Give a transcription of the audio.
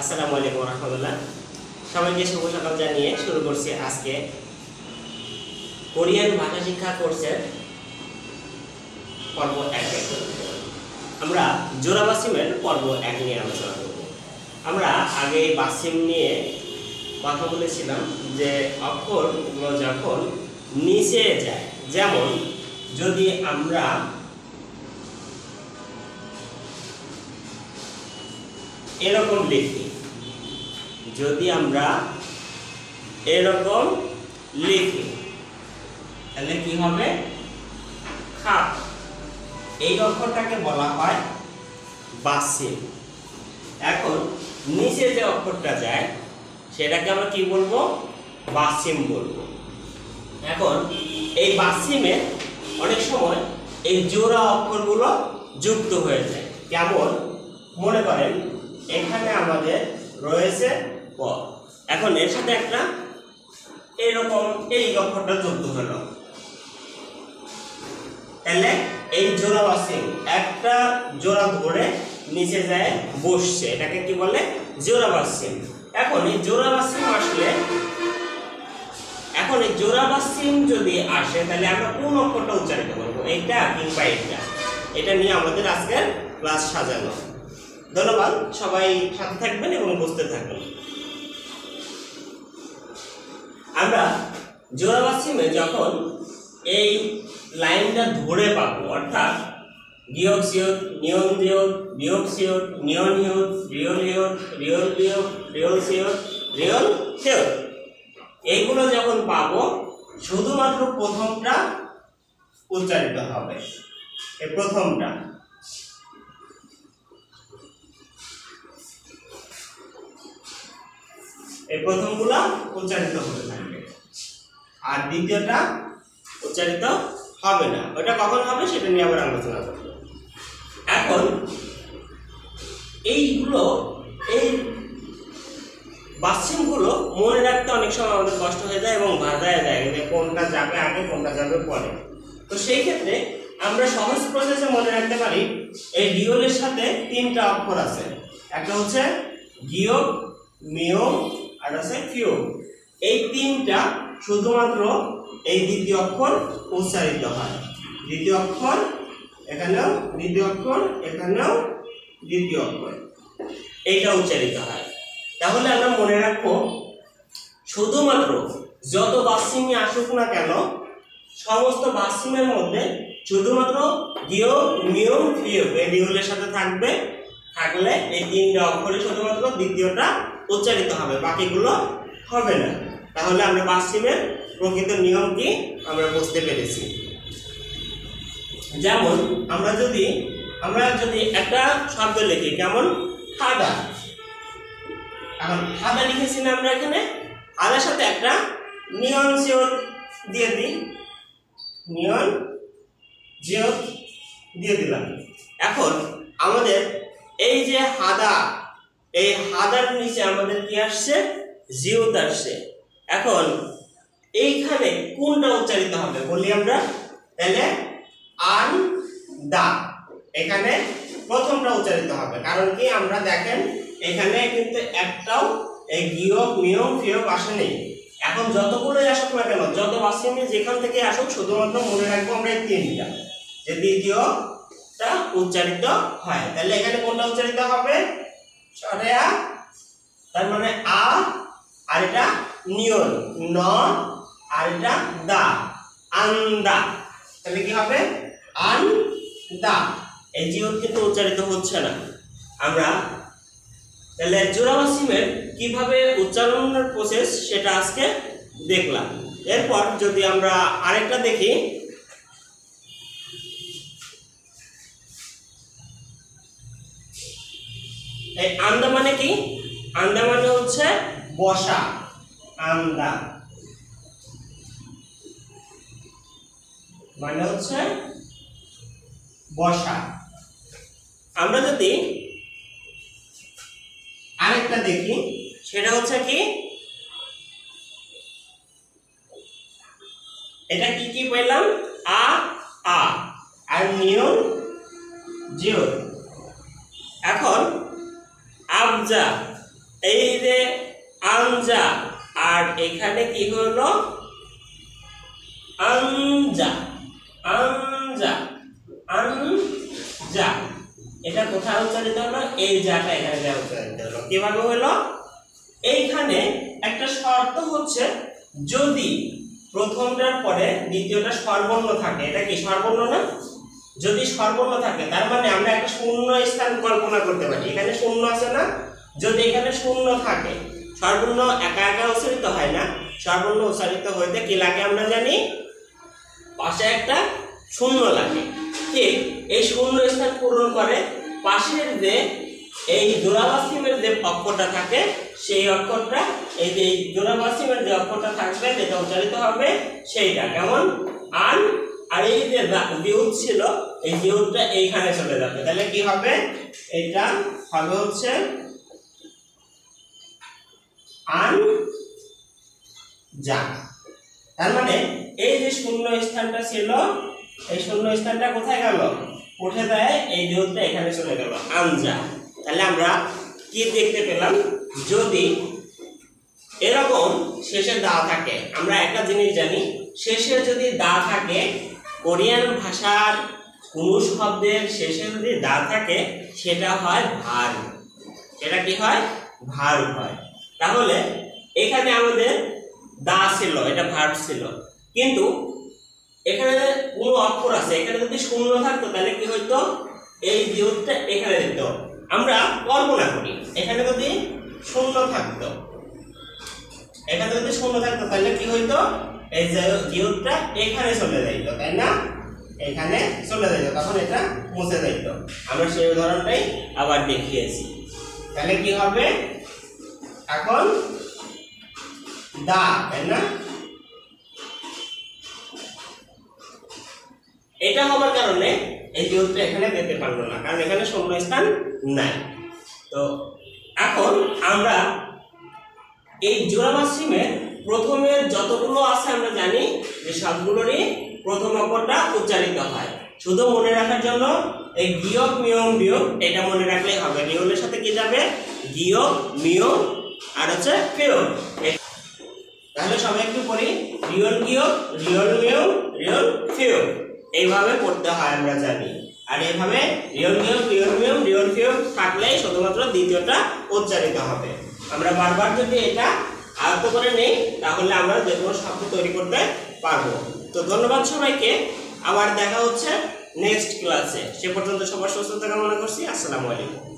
আসসালামু আলাইকুম রাহমাতুল্লাহ। সবাইকে শুভ সকাল জানিয়ে শুরু করছি আজকে কোরিয়ান ভাষা শিক্ষা কোর্সের পর্ব 1। আমরা জোড়া বাসিমের পর্ব 1 নিয়ে আলোচনা করব। আমরা আগে বাসিম নিয়ে কথা বলেছিলাম যে অক্ষরগুলো যখন নিচে যায়, যেমন যদি আমরা এরকম লিখি, তাহলে কি হবে? খাপ। এই অক্ষরটাকে বলা হয় বাসিম। এখন নিচে যে অক্ষরটা যায় সেটাকে আমরা কি বলবো? বাসিম বলবো। এখন এই বাসিমে অনেক সময় এই জোড়া অক্ষরগুলো যুক্ত হয়ে যায়। কেমন? মনে করেন এখানে আমাদের রয়েছে ক, এখন এর সাথে একটা এরকম এই অক্ষরটা যুক্ত হলো, তাহলে এই জোড়া বাসিম একটা জোড়া ধরে নিচে যায় বসছে, এটাকে কি বলে? জোড়া বাসিম। এখন এই জোড়া বাসিম আসলে, এখন এই জোড়া বাসিম যদি আসে তাহলে আমরা কোন অক্ষরটা উচ্চারিত করবো? এইটা কিংবা এইটা? এটা নিয়ে আমাদের আজকের ক্লাস সাজানো। ধন্যবাদ, সবাই সাথে থাকবেন এবং বুঝতে থাকবেন। আমরা জোড়া বাসিমে যখন এই লাইনটা ধরে পাবো, অর্থাৎ বিয়োগ সিয়োগ, নিয়ন বিয়োগ, বিয়োগ সিয়োগ, নিয়ন হিয়োগ, রিয়ল হিয়োগ, রিয়ল বিয়োগ, রিয়ল সিয়োগ, রিয়ল সিয়োগ, এইগুলো যখন পাবো শুধুমাত্র প্রথমটা উচ্চারিত হবে। এই প্রথমটা, এই প্রথমগুলা উচ্চারিত হতে থাকবে, আর দ্বিতীয়টা উচ্চারিত হবে না। ওটা কখন হবে সেটা নিয়ে আবার আলোচনা করব। এখন এইগুলো, এই বাসিমগুলো মনে রাখতে অনেক সময় আমাদের কষ্ট হয়ে যায় এবং বাধায় যায় যে কোনটা যাবে আগে কোনটা যাবে পরে। তো সেই ক্ষেত্রে আমরা সহজ প্রসেসে মনে রাখতে পারি। এই রিয়লের সাথে তিনটা অক্ষর আছে, একটা হচ্ছে গিয়োগ, মিয়োগ আর আছে ফিয়োগ। এই তিনটা শুধুমাত্র এই দ্বিতীয় অক্ষর উচ্চারিত হয়। দ্বিতীয় অক্ষর এখানেও, দ্বিতীয় অক্ষর এখানেও, দ্বিতীয় অক্ষর এইটা উচ্চারিত হয়। তাহলে আমরা মনে রাখবো শুধুমাত্র যত বাসিমই আসুক না কেন, সমস্ত বাসিমের মধ্যে শুধুমাত্র গিয়োগ, মিয়োগ, ফিয়োগ এই রিয়লের সাথে থাকবে। থাকলে এই তিনটা অক্ষরে শুধুমাত্র দ্বিতীয়টা উচ্চারিত হবে, বাকিগুলো হবে না। তাহলে আমরা বাসিমের প্রকৃত নিয়ম কি আমরা বুঝতে পেরেছি। যেমন আমরা যদি একটা শব্দ লিখি, কেমন? হাদা। এখন হাদা লিখেছি না আমরা এখানে, হাদার সাথে একটা নিয়ন জিওত দিয়ে দিই, নিয়ন জিওত দিয়ে দিলাম। এখন আমাদের এই যে হাদা, এই হাদার নিচে আমাদের কি আসছে? জিওত আসছে। এখন এইখানে কোনটা উচ্চারিত হবে বলি আমরা? তাহলে আন দা, এখানে প্রথমটা উচ্চারিত হবে। কারণ কি? আমরা দেখেন এখানে কিন্তু একটাও এই গিয়োগ, মিয়োগ, ফিয়োগ আসে নেই। এখন যতগুলোই আসুক না কেন, যত বাসিমে যেখান থেকে আসুক, শুধুমাত্র মনে রাখবো আমরা এই তিনটা, যে দ্বিতীয়টা উচ্চারিত হয়। তাহলে এখানে কোনটা উচ্চারিত হবে? সরেয়া, তার মানে আ, আর এটা নিয়ন, ন, আর এটা দা, আন্দা। তাহলে কি হবে? আন্দা। এই জিওত কিন্তু উচ্চারিত হচ্ছে না। আমরা তাহলে জোড়া বাসিমের কিভাবে উচ্চারণের প্রসেস সেটা আজকে দেখলাম। এরপর যদি আমরা আরেকটা দেখি, এই আন্দা মানে কি? আন্দা মানে হচ্ছে বসা, আন্দা মানে হচ্ছে বসা। আমরা যদি আরেকটা দেখি, সেটা হচ্ছে কি? এটা কি কি পেলাম? আ, আ আর নিয়ন জিও। এখন আবজা, এই যে আনজা, আর এখানে কি হলো আনজা, আনজা, আনজা। এটা কোথায় উচ্চারিত হলো? এই জাটা এখানে যা উচ্চারিত হলো। কিভাবে হলো? এইখানে একটা শর্ত হচ্ছে, যদি প্রথমটার পরে দ্বিতীয়টা স্বরবর্ণ থাকে। এটা কি স্বরবর্ণ না? যদি স্বরবর্ণ থাকে তার মানে আমরা একটা শূন্য স্থান কল্পনা করতে পারি। এখানে শূন্য আছে না? যদি এখানে শূন্য থাকে, স্বরবর্ণ একা একা উচ্চারিত হয় না, স্বরবর্ণ উচ্চারিত হইতে কি লাগে আমরা জানি? পাশে একটা শূন্য লাগে। ঠিক এই শূন্য স্থান পূরণ করে পাশের যে এই জোড়াবাসিমের যে অক্ষরটা থাকে, সেই অক্ষরটা, এই যে জোড়াবাসিমের যে অক্ষরটা থাকবে যেটা উচ্চারিত হবে সেইটা কেমন? আন। আর এই যে জিউট ছিল, এই জিউটটা এইখানে চলে যাবে। তাহলে কি হবে? এটা হবে হচ্ছে আন যা। তার মানে এই যে শূন্য স্থানটা ছিল, এই শূন্য স্থানটা কোথায় গেল? উঠে যায়, এই জিউটটা এখানে চলে গেল, আনজা। তাহলে আমরা কি দেখতে পেলাম? যদি এরকম শেষে দা থাকে, আমরা একটা জিনিস জানি, শেষে যদি দা থাকে, কোরিয়ান ভাষার কোন শব্দের শেষে যদি দা থাকে সেটা হয় ভার্ব। সেটা কি হয়? ভার্ব হয়। তাহলে এখানে আমাদের দা ছিল, এটা ভার্ব ছিল, কিন্তু এখানে কোন অক্ষর আছে, এখানে যদি শূন্য থাকতো তাহলে কি হইতো? এই জিউটটা এখানে দিত। আমরা কল্পনা করি এখানে যদি শূন্য থাকতো, এখানে যদি শূন্য থাকতো তাহলে কি হইতো? এই জিউটটা এখানে চলে যাইত, তাই না? এখানে চলে যাইত, তখন এটা মুছে যাইত। আমরা সেই উদাহরণটাই আবার দেখিয়েছি। তাহলে কি হবে? এখন দা, তাই না? এটা হওয়ার কারণে এই জিউটটা এখানে দিতে পারলো না, কারণ এখানে শূন্য স্থান নাই। তো এখন আমরা এই জোড়াবাসিমের প্রথমের যতগুলো আছে আমরা জানি যে সবগুলোরই প্রথম অক্ষরটা উচ্চারিত হয়। শুধু মনে রাখার জন্য এই গিয়ক মিয়ং বিয়োগ এটা মনে রাখলেই হবে। রিয়লের সাথে কি যাবে? গিয়ক মিয়ং আর হচ্ছে পেয়ং। তাহলে সবাই একটু পড়ি, রিয়ল গিয়ক, রিয়ল মিয়ং, রিয়ল পেয়ং, এইভাবে পড়তে হয় আমরা জানি। আর এইভাবে রিয়ল গিয়ক, রিয়ল মিয়ং, রিয়ল পেয়ং থাকলেই শুধুমাত্র দ্বিতীয়টা উচ্চারিত হবে। আমরা বারবার যদি এটা আয়ত্ত করে নেই তাহলে আমরা যে কোনো শব্দ তৈরি করতে পারবো। তো ধন্যবাদ সবাইকে, আবার দেখা হচ্ছে নেক্সট ক্লাসে। সে পর্যন্ত সবার সুস্থতা কামনা করছি। আসসালামু আলাইকুম।